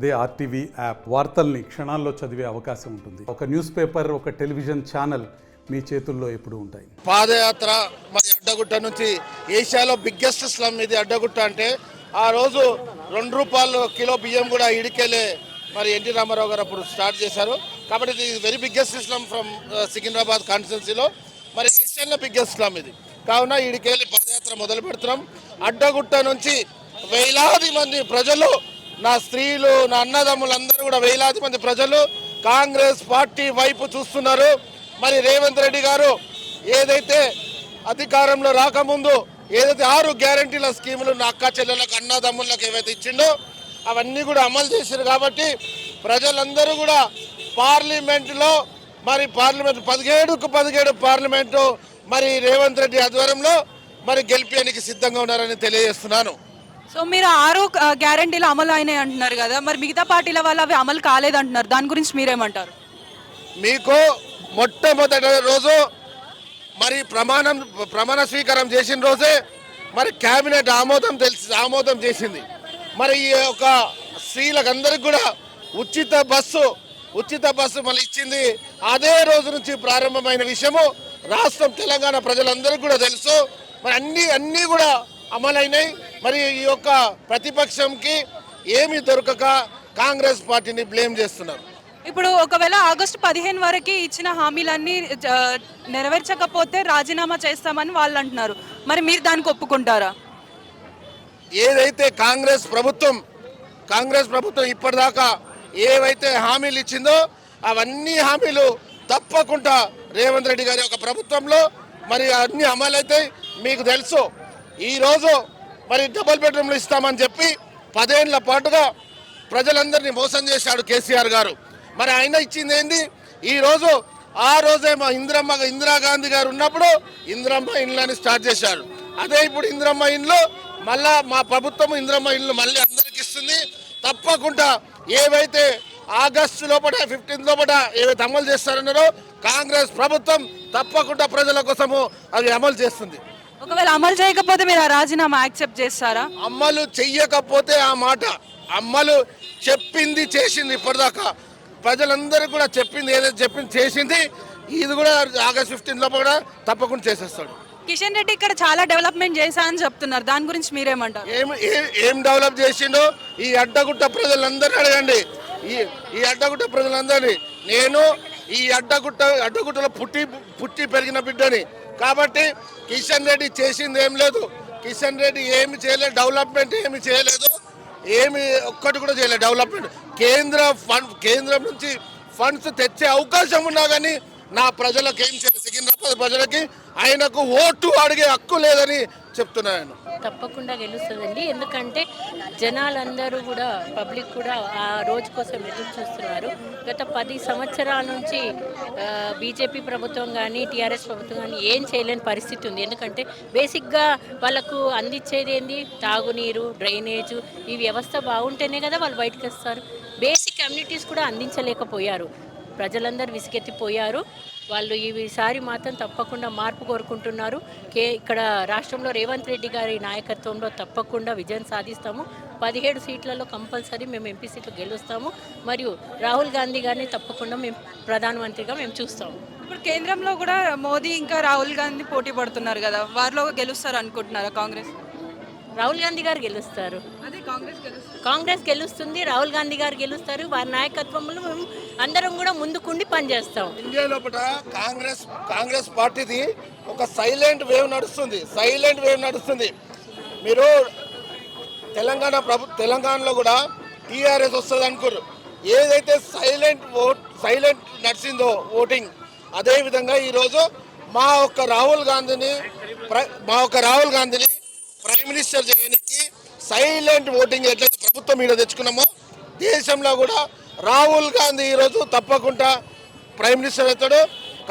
అదే RTV app వార్తల్ని క్షణాల్లో చదివే అవకాశం ఉంటుంది. ఒక న్యూస్ పేపర్, ఒక టెలివిజన్ ఛానల్ మీ చేతుల్లో ఎప్పుడూ ఉంటాయి. పాదయాత్ర మరి అడ్డగుట్ట నుంచి ఏషియాలో బిగ్గెస్ట్ స్లమ్ ఇది అడ్డగుట్ట అంటే ఆ రోజు ₹2 కిలో బియ్యం కూడా ఇడికెళ్ళే మరి ఎన్టీ రామారావు గారు అప్పుడు స్టార్ట్ చేశారు. కాబట్టి ఇది very biggest slum from Secunderabad కాన్స్టిట్యున్సీలో, మరి ఏషియాలో బిగ్గెస్ట్ స్లమ్ ఇది. కావున ఇడికెళ్ళి పాదయాత్ర మొదలు పెడుతున్నాం. అడ్డగుట్ట నుంచి వేలాది మంది ప్రజలు, నా స్త్రీలు, నా అన్నదమ్ములందరూ కూడా వేలాది మంది ప్రజలు కాంగ్రెస్ పార్టీ వైపు చూస్తున్నారు. మరి రేవంత్ రెడ్డి గారు ఏదైతే అధికారంలో రాకముందు ఏదైతే 6 గ్యారంటీల స్కీములు నా అక్క చెల్లెలకు, అన్నదమ్ములకు ఏవైతే ఇచ్చిండో అవన్నీ కూడా అమలు చేశారు. కాబట్టి ప్రజలందరూ కూడా పార్లమెంటులో మరి 17కు 17 పార్లమెంటు మరి రేవంత్ రెడ్డి ఆధ్వర్యంలో మరి గెలిపేయడానికి సిద్ధంగా ఉన్నారని తెలియజేస్తున్నాను. సో మీరు 6 గ్యారంటీలు అమలు అయినాయి అంటున్నారు కదా, మరి మిగతా పార్టీల వల్ల అవి అమలు కాలేదంటున్నారు. దాని గురించి మీరేమంటారు? మీకు మొట్టమొదటి రోజు మరి ప్రమాణ స్వీకారం చేసిన రోజే మరి కేబినెట్ ఆమోదం చేసింది. మరి ఈ యొక్క స్త్రీలకు అందరికి కూడా ఉచిత బస్సు మళ్ళీ ఇచ్చింది. అదే రోజు నుంచి ప్రారంభమైన విషయము రాష్ట్రం తెలంగాణ ప్రజలందరికీ కూడా తెలుసు. మరి అన్నీ కూడా అమలైనాయి. మరి ఈ యొక్క ప్రతిపక్షంకి ఏమీ దొరకక కాంగ్రెస్ పార్టీని బ్లేమ్ చేస్తున్నారు. ఇప్పుడు ఒకవేళ ఆగస్టు 15 వరకు ఇచ్చిన హామీలన్నీ నెరవేర్చకపోతే రాజీనామా చేస్తామని వాళ్ళు అంటున్నారు. మరి మీరు దానికి ఒప్పుకుంటారా? ఏదైతే కాంగ్రెస్ ప్రభుత్వం ఇప్పటిదాకా ఏవైతే హామీలు ఇచ్చిందో అవన్నీ హామీలు తప్పకుండా రేవంత్ రెడ్డి గారి యొక్క ప్రభుత్వంలో మరి అన్ని అమలైతాయి. మీకు తెలుసు, ఈరోజు మరి డబుల్ బెడ్రూమ్లు ఇస్తామని చెప్పి 10 ఏళ్ల పాటుగా ప్రజలందరినీ మోసం చేశాడు కేసీఆర్ గారు. మరి ఆయన ఇచ్చింది ఏంది? ఈరోజు ఆ రోజేమో ఇందిరాగాంధీ గారు ఉన్నప్పుడు ఇందిరమ్మ ఇండ్లని స్టార్ట్ చేశారు. అదే ఇప్పుడు ఇందిరమ్మ ఇండ్లు మళ్ళా మా ప్రభుత్వం ఇందిరమ్మ ఇండ్లు మళ్ళీ అందరికి ఇస్తుంది. తప్పకుండా ఏవైతే ఆగస్టు లోపల 15 లోపల ఏవైతే అమలు చేస్తారన్నారో కాంగ్రెస్ ప్రభుత్వం తప్పకుండా ప్రజల కోసము అది అమలు చేస్తుంది. ఒకవేళ అమలు చేయకపోతే మీరు ఆ రాజీనామా యాక్సెప్ట్ చేస్తారా? అమలు చెయ్యకపోతే ఆ మాట అమలు చెప్పింది చేసింది. ఇప్పటిదాకా ప్రజలందరూ కూడా ఏదైతే చేసింది ఇది కూడా ఆగస్ట్ 15 లోపల కూడా తప్పకుండా చేసేస్తాడు. కిషన్ రెడ్డి ఇక్కడ చాలా డెవలప్మెంట్ చేశా అని చెప్తున్నారు. దాని గురించి మీరేమంటారు? ఏం డెవలప్ చేసిండో ఈ అడ్డగుట్ట ప్రజలందరినీ అడగండి. ఈ అడ్డగుట్ట ప్రజలందరినీ, నేను ఈ అడ్డగుట్టలో పుట్టి పెరిగిన బిడ్డని. కాబట్టి కిషన్ రెడ్డి చేసింది ఏం లేదు. కిషన్ రెడ్డి ఏమి చేయలేదు, డెవలప్మెంట్ ఏమి చేయలేదు, ఒక్కటి కూడా చేయలేదు డెవలప్మెంట్. కేంద్రం నుంచి ఫండ్స్ తెచ్చే అవకాశం ఉన్నా కానీ నా ప్రజలకు ఏం చేయలేదు. సికింద్రాబాద్ ప్రజలకి ఆయనకు ఓటు అడిగే హక్కు లేదని చెప్తున్నాను. తప్పకుండా గెలుస్తుందండి. ఎందుకంటే జనాలందరూ కూడా, పబ్లిక్ కూడా ఆ రోజు కోసం ఎదురు చూస్తున్నారు. గత 10 సంవత్సరాల నుంచి బీజేపీ ప్రభుత్వం కానీ టీఆర్ఎస్ ప్రభుత్వం కానీ ఏం చేయలేని పరిస్థితి ఉంది. ఎందుకంటే బేసిక్గా వాళ్ళకు అందించేది ఏంది? తాగునీరు, డ్రైనేజు, ఈ వ్యవస్థ బాగుంటేనే కదా వాళ్ళు బయటకు వస్తారు. బేసిక్ కమ్యూనిటీస్ కూడా అందించలేకపోయారు. ప్రజలందరూ విసిగెత్తిపోయారు. వాళ్ళు ఈసారి మాత్రం తప్పకుండా మార్పు కోరుకుంటున్నారు. ఇక్కడ రాష్ట్రంలో రేవంత్ రెడ్డి గారి నాయకత్వంలో తప్పకుండా విజయం సాధిస్తాము. 17 సీట్లలో కంపల్సరీ మేము ఎంపీ సీట్లు గెలుస్తాము. మరియు రాహుల్ గాంధీ గారిని తప్పకుండా మేము ప్రధానమంత్రిగా మేము చూస్తాము. ఇప్పుడు కేంద్రంలో కూడా మోదీ ఇంకా రాహుల్ గాంధీ పోటీ పడుతున్నారు కదా, వారిలో గెలుస్తారు అనుకుంటున్నారా కాంగ్రెస్? రాహుల్ గాంధీ గారు గెలుస్తారు. అదే కాంగ్రెస్ గెలుస్తుంది, రాహుల్ గాంధీ గారు గెలుస్తారు. వారి నాయకత్వంలో మేము అందరం కూడా ముందుకుండి పనిచేస్తాం. ఇండియా లోపల కాంగ్రెస్ పార్టీది ఒక సైలెంట్ వేవ్ నడుస్తుంది. మీరు తెలంగాణలో కూడా టీఆర్ఎస్ వస్తుంది అనుకోరు. ఏదైతే సైలెంట్ నడిచిందో ఓటింగ్, అదేవిధంగా ఈరోజు మా ఒక్క రాహుల్ గాంధీని ప్రైమ్ మినిస్టర్ చేయడానికి సైలెంట్ ఓటింగ్ ఎట్లయితే ప్రభుత్వం మీద తెచ్చుకున్నామో దేశంలో కూడా రాహుల్ గాంధీ ఈరోజు తప్పకుండా ప్రైమ్ మినిస్టర్ అవుతాడు.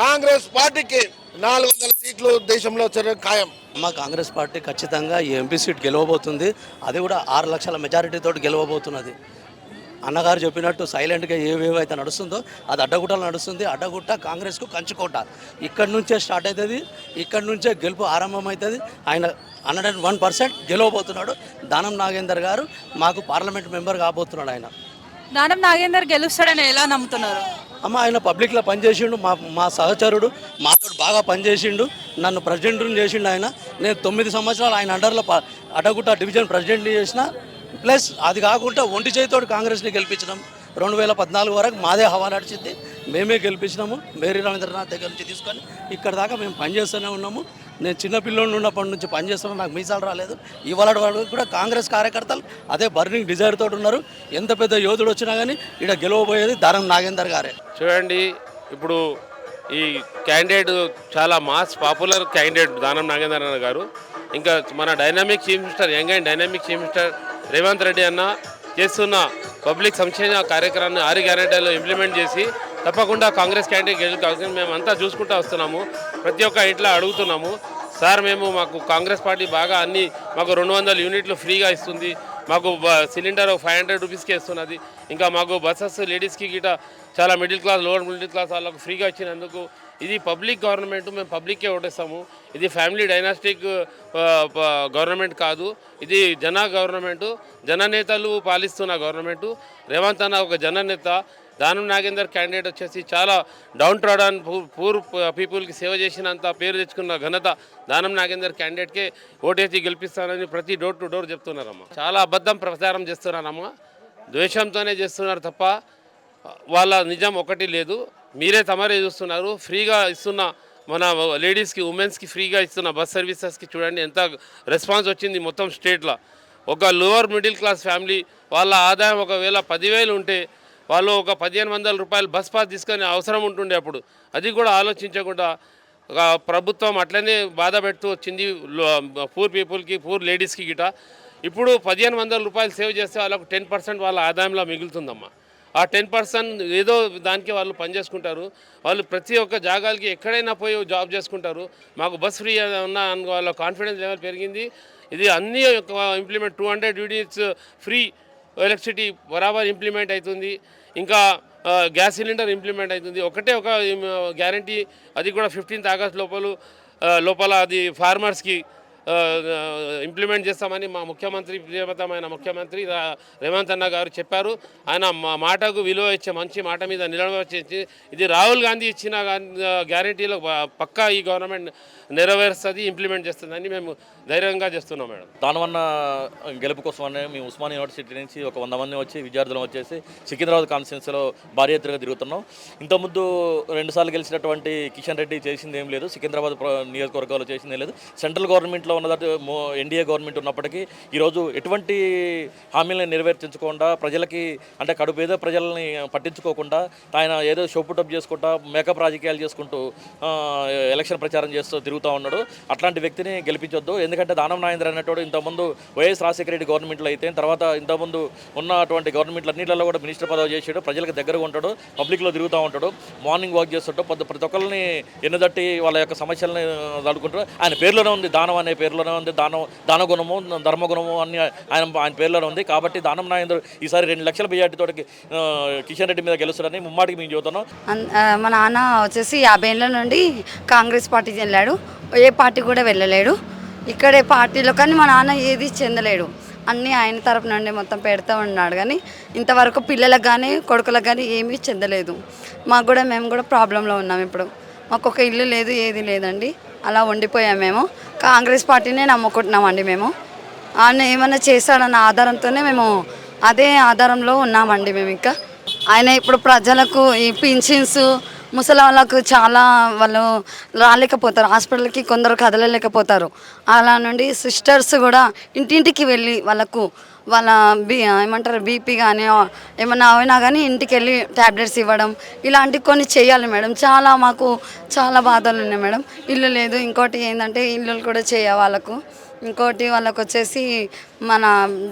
కాంగ్రెస్ పార్టీకి 400 సీట్లు దేశంలో వచ్చడం ఖాయం. మా కాంగ్రెస్ పార్టీ ఖచ్చితంగా ఈ ఎంపీ సీట్ గెలవబోతుంది. అది కూడా 6 లక్షల మెజారిటీతో గెలవబోతున్నది. అన్నగారు చెప్పినట్టు సైలెంట్గా ఏవేవైతే నడుస్తుందో అది అడ్డగుట్టలో నడుస్తుంది. అడ్డగుట్ట కాంగ్రెస్కు కంచుకోట. ఇక్కడి నుంచే స్టార్ట్ అవుతుంది, ఇక్కడి నుంచే గెలుపు ఆరంభమవుతుంది. ఆయన 101% గెలవబోతున్నాడు. దానం నాగేందర్ గారు మాకు పార్లమెంట్ మెంబర్ కాబోతున్నాడు. ఆయన దానం నాగేందర్ గెలుస్తాడని ఎలా నమ్ముతున్నారు? అమ్మ ఆయన పబ్లిక్లో పనిచేసిండు, మా సహచరుడు, మాతో బాగా పనిచేసిండు, నన్ను ప్రెసిడెంట్ని చేసిండు ఆయన. నేను 9 సంవత్సరాలు ఆయన అండర్లో అడ్డగుట్ట డివిజన్ ప్రెసిడెంట్ని చేసిన. ప్లస్ అది కాకుండా ఒంటి చేతితోటి కాంగ్రెస్ని గెలిపించినాం. 2014 వరకు మాదే హవా నడిచింది, మేమే గెలిపించినాము. మేరీ రవీంద్రనాథ్ దగ్గర నుంచి తీసుకొని ఇక్కడ దాకా మేము పనిచేస్తూనే ఉన్నాము. నేను చిన్నపిల్లని ఉన్నప్పటి నుంచి పనిచేస్తున్నాను, నాకు మీసాలు రాలేదు. ఇవాళ వరకు కూడా కాంగ్రెస్ కార్యకర్తలు అదే బర్నింగ్ డిజైర్ తోటి ఉన్నారు. ఎంత పెద్ద యోధుడు వచ్చినా కానీ ఇక్కడ గెలవబోయేది దానం నాగేందర్ గారే. చూడండి, ఇప్పుడు ఈ క్యాండిడేట్ చాలా mass popular candidate Danam Nagender అన్న గారు. ఇంకా మన dynamic chief minister, young and dynamic chief minister Revanth Reddy అన్న చేస్తున్న పబ్లిక్ సంక్షేమ కార్యక్రమాన్ని 6 గ్యారెంటీలు ఇంప్లిమెంట్ చేసి తప్పకుండా కాంగ్రెస్ క్యాండిడేట్ గెలుపు మేమంతా చూసుకుంటూ వస్తున్నాము. ప్రతి ఒక్క ఇంట్లో అడుగుతున్నాము, సార్ మాకు కాంగ్రెస్ పార్టీ బాగా అన్ని మాకు 200 యూనిట్లు ఫ్రీగా ఇస్తుంది, మాకు సిలిండర్ 500 రూపీస్కి ఇస్తున్నది, ఇంకా మాకు బస్సెస్ లేడీస్కి గిట చాలా middle class lower middle class వాళ్ళకు ఫ్రీగా ఇచ్చినందుకు ఇది పబ్లిక్ గవర్నమెంట్, మేము పబ్లిక్కే ఓటేస్తాము. ఇది ఫ్యామిలీ డైనాస్టిక్ గవర్నమెంట్ కాదు, ఇది జన గవర్నమెంటు, జననేతలు పాలిస్తున్న గవర్నమెంటు. రేవంత్ అన్న ఒక జననేత. దానం నాగేందర్ క్యాండిడేట్ వచ్చేసి చాలా డౌన్ ట్రాడన్ పూర్ పీపుల్కి సేవ చేసినంత పేరు తెచ్చుకున్న ఘనత దానం నాగేందర్ క్యాండిడేట్కే ఓటేసి గెలిపిస్తానని ప్రతి డోర్ టు డోర్ చెప్తున్నారమ్మా. చాలా అబద్ధం ప్రచారం చేస్తున్నారమ్మా, ద్వేషంతోనే చేస్తున్నారు తప్ప వాళ్ళ నిజం ఒకటి లేదు. మీరే తమరే చూస్తున్నారు. ఫ్రీగా ఇస్తున్న మన లేడీస్కి, ఉమెన్స్కి ఫ్రీగా ఇస్తున్న బస్ సర్వీసెస్కి చూడండి ఎంత రెస్పాన్స్ వచ్చింది మొత్తం స్టేట్లో. ఒక లోవర్ మిడిల్ క్లాస్ ఫ్యామిలీ వాళ్ళ ఆదాయం ఒకవేళ 10,000 ఉంటే వాళ్ళు ఒక 1,500 రూపాయలు బస్ పాస్ తీసుకొని అవసరం ఉంటుండే. అప్పుడు అది కూడా ఆలోచించకుండా ప్రభుత్వం అట్లనే బాధ పెడుతూ వచ్చింది పూర్ పీపుల్కి, పూర్ లేడీస్కి గిట. ఇప్పుడు 1,500 రూపాయలు సేవ్ చేస్తే వాళ్ళకు 10% వాళ్ళ ఆదాయంలో మిగులుతుందమ్మా. ఆ 10% ఏదో దానికి వాళ్ళు పనిచేసుకుంటారు. వాళ్ళు ప్రతి ఒక్క జాగాలకి ఎక్కడైనా పోయి జాబ్ చేసుకుంటారు. మాకు బస్ ఫ్రీ ఉన్న వాళ్ళ కాన్ఫిడెన్స్ లెవెల్ పెరిగింది. ఇది అన్నీ ఇంప్లిమెంట్ 200 యూనిట్స్ ఫ్రీ ఎలక్ట్రిసిటీ బరాబర్ ఇంప్లిమెంట్ అవుతుంది. ఇంకా గ్యాస్ సిలిండర్ ఇంప్లిమెంట్ అవుతుంది. ఒకటే ఒక గ్యారంటీ, అది కూడా 15th ఆగస్ట్ లోపల అది ఫార్మర్స్కి ఇంప్లిమెంట్ చేస్తామని మా ముఖ్యమంత్రి, ప్రియతమైన ముఖ్యమంత్రి రేవంత్ అన్న గారు చెప్పారు. ఆయన మాటకు విలువ ఇచ్చే మంచి మాట మీద నిలబడి ఇది రాహుల్ గాంధీ ఇచ్చిన గ్యారంటీలో పక్కా ఈ గవర్నమెంట్ నెరవేరుస్తుంది, ఇంప్లిమెంట్ చేస్తుందని మేము ధైర్యంగా చేస్తున్నాం మేడం. దానివల్ల గెలుపు కోసమని మేము ఉస్మానియా యూనివర్సిటీ నుంచి ఒక 100 మంది వచ్చి విద్యార్థులు వచ్చేసి సికింద్రాబాద్ కాన్స్టిట్యున్సీలో భారీ ఎత్తుగా తిరుగుతున్నాం. ఇంతకుముందు 2 సార్లు గెలిచినటువంటి కిషన్ రెడ్డి చేసింది ఏం లేదు, సికింద్రాబాద్ నియోజకవర్గాల్లో చేసింది లేదు. సెంట్రల్ గవర్నమెంట్లో ఉన్నదట్టు ఎన్డీఏ గవర్నమెంట్ ఉన్నప్పటికీ ఈరోజు ఎటువంటి హామీలను నెరవేర్చించకుండా ప్రజలకి అంటే కడుపేద ప్రజల్ని పట్టించుకోకుండా ఆయన ఏదో షోపుటప్ చేసుకుంటా మేకప్ రాజకీయాలు చేసుకుంటూ ఎలక్షన్ ప్రచారం చేస్తూ తిరుగుతూ ఉన్నాడు. అట్లాంటి వ్యక్తిని గెలిపించొద్దు. ఎందుకంటే దానం నాగేంద్ర అనేటోడు ఇంతకుముందు వైఎస్ రాజశేఖర రెడ్డి గవర్నమెంట్లో అయితే తర్వాత ఇంతకుముందు ఉన్నటువంటి గవర్నమెంట్లు అన్నింటిలో కూడా మినిస్టర్ పదవి చేసాడు, ప్రజలకు దగ్గరగా ఉంటాడు, పబ్లిక్లో తిరుగుతూ ఉంటాడు, మార్నింగ్ వాక్ చేస్తుంటాడు, ప్రతి ఒక్కరిని ఎన్నుదట్టి వాళ్ళ యొక్క సమస్యలని దాడుకుంటారు. ఆయన పేర్లోనే ఉంది, దానం అనే పేర్లోనే ఉంది, దానగుణము ధర్మగుణము అని ఆయన పేర్లోనే ఉంది. కాబట్టి దానం నాగేంద్ర ఈసారి 2 లక్షల మెజార్టీతో కిషన్ రెడ్డి మీద గెలుస్తాడని ముమ్మాటికి మేము చూస్తున్నాం. మా నాన్న వచ్చేసి 50 ఏళ్ళ నుండి కాంగ్రెస్ పార్టీ చెందాడు, ఏ పార్టీ కూడా వెళ్ళలేడు. ఇక్కడే పార్టీలో కానీ మా నాన్న ఏది చెందలేడు, అన్నీ ఆయన తరపు నుండి మొత్తం పెడతా ఉన్నాడు. కానీ ఇంతవరకు పిల్లలకు కానీ కొడుకులకు కానీ ఏమీ చెందలేదు. మాకు కూడా మేము కూడా ప్రాబ్లంలో ఉన్నాం. ఇప్పుడు మాకు ఒక ఇల్లు లేదు, ఏది లేదండి, అలా ఉండిపోయాం. మేము కాంగ్రెస్ పార్టీనే నమ్ముకుంటున్నామండి. మేము ఆయన ఏమైనా చేస్తాడన్న ఆధారంతోనే మేము అదే ఆధారంలో ఉన్నామండి. మేము ఇంకా ఆయన ఇప్పుడు ప్రజలకు ఈ పింఛన్స్ ముసలి వాళ్ళకు చాలా వాళ్ళు రాలేకపోతారు, హాస్పిటల్కి కొందరు కదలలేకపోతారు. అలా నుండి సిస్టర్స్ కూడా ఇంటింటికి వెళ్ళి వాళ్ళకు వాళ్ళ ఏమంటారు బీపీ కానీ ఏమన్నా అయినా కానీ ఇంటికి వెళ్ళి ట్యాబ్లెట్స్ ఇవ్వడం ఇలాంటివి కొన్ని చేయాలి మేడం. మాకు చాలా బాధలు ఉన్నాయి మేడం. ఇల్లు లేదు, ఇంకోటి ఏంటంటే ఇల్లులు కూడా చేయాలి వాళ్ళకు. ఇంకోటి వాళ్ళకు వచ్చేసి మన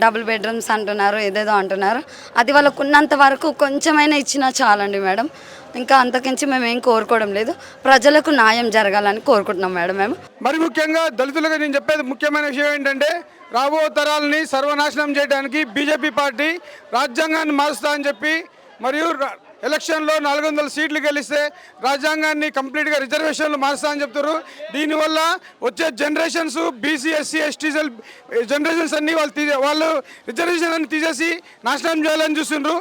డబుల్ బెడ్రూమ్స్ అంటున్నారు, ఏదేదో అంటున్నారు. అది వాళ్ళకు ఉన్నంత వరకు కొంచెమైనా ఇచ్చినా చాలండి మేడం. ఇంకా అంతకించి మేము ఏం కోరుకోవడం లేదు, ప్రజలకు న్యాయం జరగాలని కోరుకుంటున్నాం మేడం. మేము మరి ముఖ్యంగా దళితులుగా నేను చెప్పేది ముఖ్యమైన విషయం ఏంటంటే రాబో తరాలని సర్వనాశనం చేయడానికి బీజేపీ పార్టీ రాజ్యాంగాన్ని మారుస్తా అని చెప్పి మరియు ఎలక్షన్లో 400 సీట్లు గెలిస్తే రాజ్యాంగాన్ని కంప్లీట్గా రిజర్వేషన్లు మారుస్తామని చెప్తారు. దీనివల్ల వచ్చే generations BC SC ST generations అన్నీ వాళ్ళు రిజర్వేషన్ అన్ని తీసేసి నాశనం చేయాలని చూస్తుండ్రు.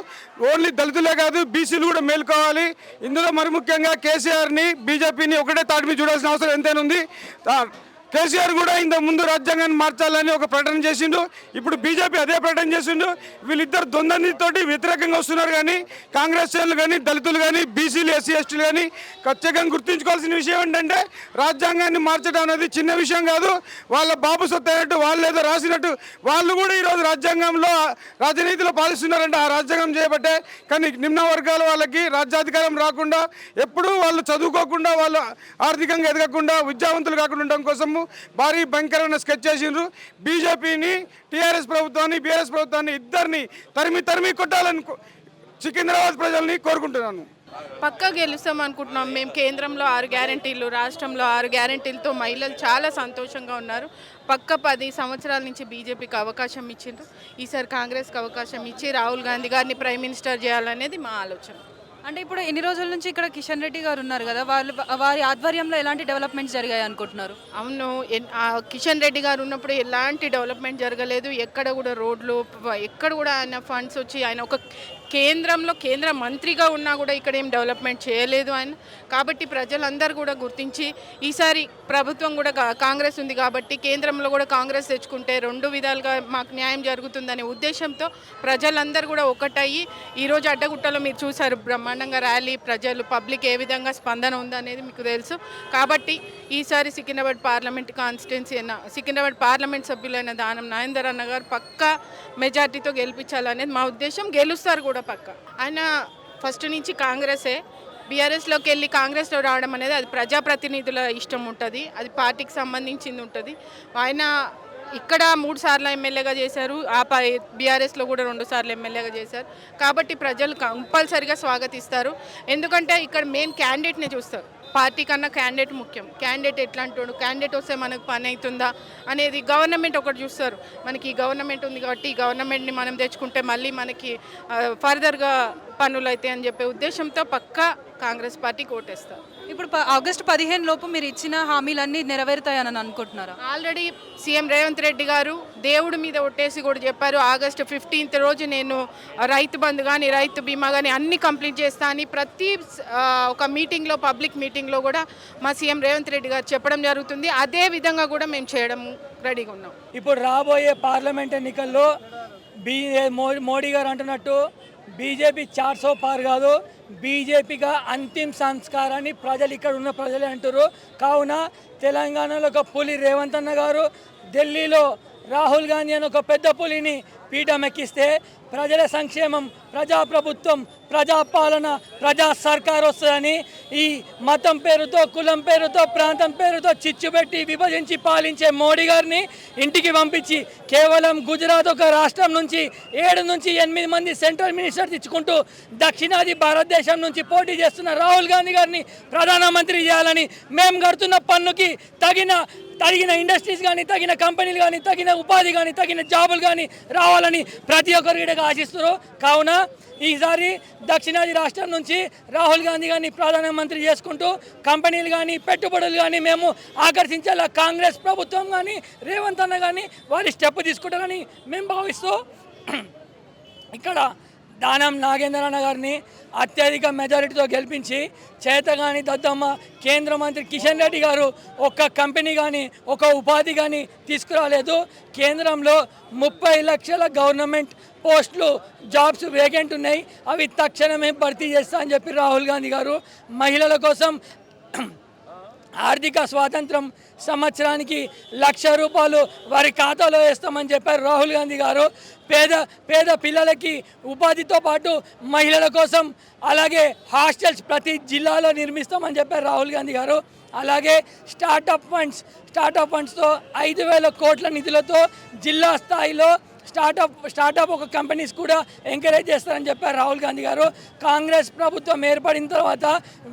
ఓన్లీ దళితులే కాదు బీసీలు కూడా మేలుకోవాలి. ఇందులో మరి ముఖ్యంగా కేసీఆర్ని బీజేపీని ఒకటే తాటి మీద చూడాల్సిన అవసరం ఎంతైనా ఉంది. కేసీఆర్ కూడా ఇంత ముందు రాజ్యాంగాన్ని మార్చాలని ఒక ప్రకటన చేసిండు. ఇప్పుడు బీజేపీ అదే ప్రకటన చేసిండు. వీళ్ళిద్దరు ద్వంద్వతోటి వ్యతిరేకంగా వస్తున్నారు. కానీ కాంగ్రెస్ శ్రేణులు కానీ దళితులు కానీ బీసీలు ఎస్సీ ఎస్టీలు కానీ ఖచ్చితంగా గుర్తుంచుకోవాల్సిన విషయం ఏంటంటే రాజ్యాంగాన్ని మార్చడం అనేది చిన్న విషయం కాదు. వాళ్ళ బాబు సొత్తు అయినట్టు వాళ్ళు ఏదో రాసినట్టు వాళ్ళు కూడా ఈరోజు రాజ్యాంగంలో రాజనీతిలో పాలిస్తున్నారంటే ఆ రాజ్యాంగం చేయబట్టే. కానీ నిమ్న వర్గాల వాళ్ళకి రాజ్యాధికారం రాకుండా ఎప్పుడూ వాళ్ళు చదువుకోకుండా వాళ్ళు ఆర్థికంగా ఎదగకుండా విద్యావంతులు కాకుండా ఉండడం కోసము భారీ భయంకరమైన స్కెచ్ చేసిండ్రు. బీజేపీని టీఆర్ఎస్ ప్రభుత్వాన్ని బీఆర్ఎస్ ప్రభుత్వాన్ని ఇద్దరిని తరిమి కొట్టాలని సికింద్రాబాద్ ప్రజల్ని కోరుకుంటున్నాను. పక్కా గెలుస్తాం అనుకుంటున్నాం. మేము కేంద్రంలో 6 గ్యారెంటీలు, రాష్ట్రంలో 6 గ్యారెంటీలతో మహిళలు చాలా సంతోషంగా ఉన్నారు. పక్క 10 సంవత్సరాల నుంచి బీజేపీకి అవకాశం ఇచ్చిండ్రు. ఈసారి కాంగ్రెస్కి అవకాశం ఇచ్చి రాహుల్ గాంధీ గారిని ప్రైమ్ మినిస్టర్ చేయాలనేది మా ఆలోచన. అంటే ఇప్పుడు ఎన్ని రోజుల నుంచి ఇక్కడ కిషన్ రెడ్డి గారు ఉన్నారు కదా, వారి ఆధ్వర్యంలో ఎలాంటి డెవలప్మెంట్స్ జరిగాయి అనుకుంటున్నారు? అవును, కిషన్ రెడ్డి గారు ఉన్నప్పుడు ఎలాంటి డెవలప్మెంట్ జరగలేదు. ఎక్కడ కూడా రోడ్లు, ఎక్కడ కూడా ఆయన ఫండ్స్ వచ్చి ఆయన ఒక కేంద్రంలో కేంద్ర మంత్రిగా ఉన్నా కూడా ఇక్కడ ఏం డెవలప్మెంట్ చేయలేదు ఆయన. కాబట్టి ప్రజలందరూ కూడా గుర్తించి ఈసారి ప్రభుత్వం కూడా కాంగ్రెస్ ఉంది కాబట్టి కేంద్రంలో కూడా కాంగ్రెస్ తెచ్చుకుంటే 2 విధాలుగా మాకు న్యాయం జరుగుతుందనే ఉద్దేశంతో ప్రజలందరూ కూడా ఒకటయ్యి ఈరోజు అడ్డగుట్టలో మీరు చూసారు బ్రహ్మాండంగా ర్యాలీ, ప్రజలు పబ్లిక్ ఏ విధంగా స్పందన ఉందనేది మీకు తెలుసు. కాబట్టి ఈసారి సికింద్రాబాద్ పార్లమెంట్ కాన్స్టిట్యున్సీ అయిన సికింద్రాబాద్ పార్లమెంట్ సభ్యులైన దానం నాగేందర్ అన్న గారు పక్కా మెజార్టీతో గెలిపించాలనేది మా ఉద్దేశం. గెలుస్తారు కూడా పక్క. ఆయన ఫస్ట్ నుంచి కాంగ్రెసే. బీఆర్ఎస్లోకి వెళ్ళి కాంగ్రెస్లో రావడం అనేది అది ప్రజాప్రతినిధుల ఇష్టం ఉంటుంది, అది పార్టీకి సంబంధించింది ఉంటుంది. ఆయన ఇక్కడ 3 సార్లు ఎమ్మెల్యేగా చేశారు, బీఆర్ఎస్లో కూడా 2 సార్లు ఎమ్మెల్యేగా చేశారు. కాబట్టి ప్రజలు కంపల్సరిగా స్వాగతిస్తారు. ఎందుకంటే ఇక్కడ మెయిన్ క్యాండిడేట్ని చూస్తారు. పార్టీ కన్నా క్యాండిడేట్ ముఖ్యం. క్యాండిడేట్ ఎట్లాంటి క్యాండిడేట్ వస్తే మనకు పని అవుతుందా అనేది గవర్నమెంట్ ఒకటి చూస్తారు. మనకి ఈ గవర్నమెంట్ ఉంది కాబట్టి ఈ గవర్నమెంట్ని మనం తెచ్చుకుంటే మళ్ళీ మనకి ఫర్దర్గా పనులు అవుతాయి అని చెప్పే ఉద్దేశంతో పక్కా కాంగ్రెస్ పార్టీకి ఓటేస్తారు. ఇప్పుడు ఆగస్టు 15 లోపు మీరు ఇచ్చిన హామీలన్నీ నెరవేరుతాయని అనుకుంటున్నారా? ఆల్రెడీ సీఎం రేవంత్ రెడ్డి గారు దేవుడి మీద ఒట్టేసి కూడా చెప్పారు, ఆగస్టు 15 రోజు నేను రైతు బంధు కానీ రైతు బీమా కానీ అన్నీ కంప్లీట్ చేస్తా అని ప్రతి ఒక మీటింగ్లో, పబ్లిక్ మీటింగ్లో కూడా మా సీఎం రేవంత్ రెడ్డి గారు చెప్పడం జరుగుతుంది. అదే విధంగా కూడా మేము చేయడం రెడీగా ఉన్నాం. ఇప్పుడు రాబోయే పార్లమెంట్ ఎన్నికల్లో మోడీ గారు అంటున్నట్టు బీజేపీ 400 పార్ కాదు, బీజేపీగా అంతిమ సంస్కారాన్ని ప్రజలు ఇక్కడ ఉన్న ప్రజలే అంటారు. కావున తెలంగాణలో ఒక పులి రేవంత్ అన్న గారు, ఢిల్లీలో రాహుల్ గాంధీ అని ఒక పెద్ద పులిని పీఠం ఎక్కిస్తే ప్రజల సంక్షేమం, ప్రజాప్రభుత్వం, ప్రజాపాలన, ప్రజా సర్కార్ వస్తుందని ఈ మతం పేరుతో, కులం పేరుతో, ప్రాంతం పేరుతో చిచ్చుపెట్టి విభజించి పాలించే మోడీ గారిని ఇంటికి పంపించి కేవలం గుజరాత్ ఒక రాష్ట్రం నుంచి 7 నుంచి 8 మంది సెంట్రల్ మినిస్టర్స్ ఇచ్చుకుంటూ దక్షిణాది భారతదేశం నుంచి పోటీ చేస్తున్న రాహుల్ గాంధీ గారిని ప్రధానమంత్రి చేయాలని, మేము కడుతున్న పన్నుకి తగిన ఇండస్ట్రీస్ కానీ, తగిన కంపెనీలు కానీ, తగిన ఉపాధి కానీ, తగిన జాబులు కానీ రావాలని ప్రతి ఒక్కరు ఇక్కడ ఆశిస్తారు. కావున ఈసారి దక్షిణాది రాష్ట్రం నుంచి రాహుల్ గాంధీ గారిని ప్రధానమంత్రి చేసుకుంటూ కంపెనీలు కానీ, పెట్టుబడులు కానీ మేము ఆకర్షించేలా కాంగ్రెస్ ప్రభుత్వం కానీ, రేవంత్ అన్న కానీ వారి స్టెప్ తీసుకుంటారని మేము భావిస్తూ ఇక్కడ దానం నాగేందర్ అన్న గారిని అత్యధిక మెజారిటీతో గెలిపించి చేతగాని దద్దమ్మ కేంద్ర మంత్రి కిషన్ రెడ్డి గారు ఒక్క కంపెనీ కానీ, ఒక ఉపాధి కానీ తీసుకురాలేదు. కేంద్రంలో 30 లక్షల గవర్నమెంట్ పోస్టులు, జాబ్స్ వేకెంట్ ఉన్నాయి, అవి తక్షణమే భర్తీ చేస్తా అని చెప్పి రాహుల్ గాంధీ గారు. మహిళల కోసం ఆర్థిక స్వాతంత్రం సంవత్సరానికి 1,00,000 రూపాయలు వారి ఖాతాలో వేస్తామని చెప్పారు రాహుల్ గాంధీ గారు. పేద పిల్లలకి ఉపాధితో పాటు మహిళల కోసం అలాగే హాస్టల్స్ ప్రతి జిల్లాలో నిర్మిస్తామని చెప్పారు రాహుల్ గాంధీ గారు. అలాగే స్టార్టప్ ఫండ్స్తో 5,000 కోట్ల నిధులతో జిల్లా స్థాయిలో స్టార్టప్ ఒక కంపెనీస్ కూడా ఎంకరేజ్ చేస్తారని చెప్పారు రాహుల్ గాంధీ గారు. కాంగ్రెస్ ప్రభుత్వం ఏర్పడిన తర్వాత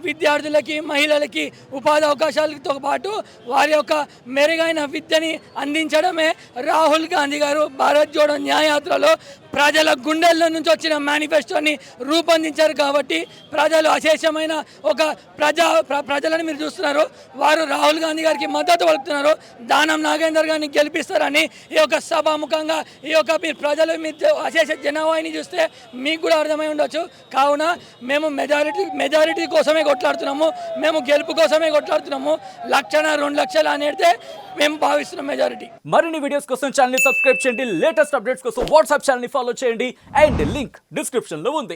విద్యార్థులకి, మహిళలకి ఉపాధి అవకాశాలతో పాటు వారి యొక్క మెరుగైన విద్యని అందించడమే రాహుల్ గాంధీ గారు భారత్ జోడో న్యాయయాత్రలో ప్రజల గుండెల నుంచి వచ్చిన మేనిఫెస్టోని రూపొందించారు కాబట్టి ప్రజలు అశేషమైన ఒక ప్రజలను మీరు చూస్తున్నారు. వారు రాహుల్ గాంధీ గారికి మద్దతు పలుకుతున్నారు. దానం నాగేందర్ గారిని గెలిపిస్తారని ఈ యొక్క సభాముఖంగా ఈ యొక్క మీరు ప్రజలు మీరు అశేష జనాభాని చూస్తే మీకు కూడా అర్థమై ఉండొచ్చు. కావున మేము మెజారిటీ కోసమే కొట్లాడుతున్నాము, మేము గెలుపు కోసమే కొట్లాడుతున్నాము. 1,00,000 2,00,000 అనేది మేము భావిస్తున్నాం మెజారిటీ. మరిన్ని వీడియోస్ కోసం ఛానల్ ని సబ్స్క్రైబ్ చేయండి, లేటెస్ట్ అప్డేట్స్ కోసం వాట్సాప్ ఛానల్ ని ఫాలో చేయండి అండ్ లింక్ డిస్క్రిప్షన్ లో ఉంది.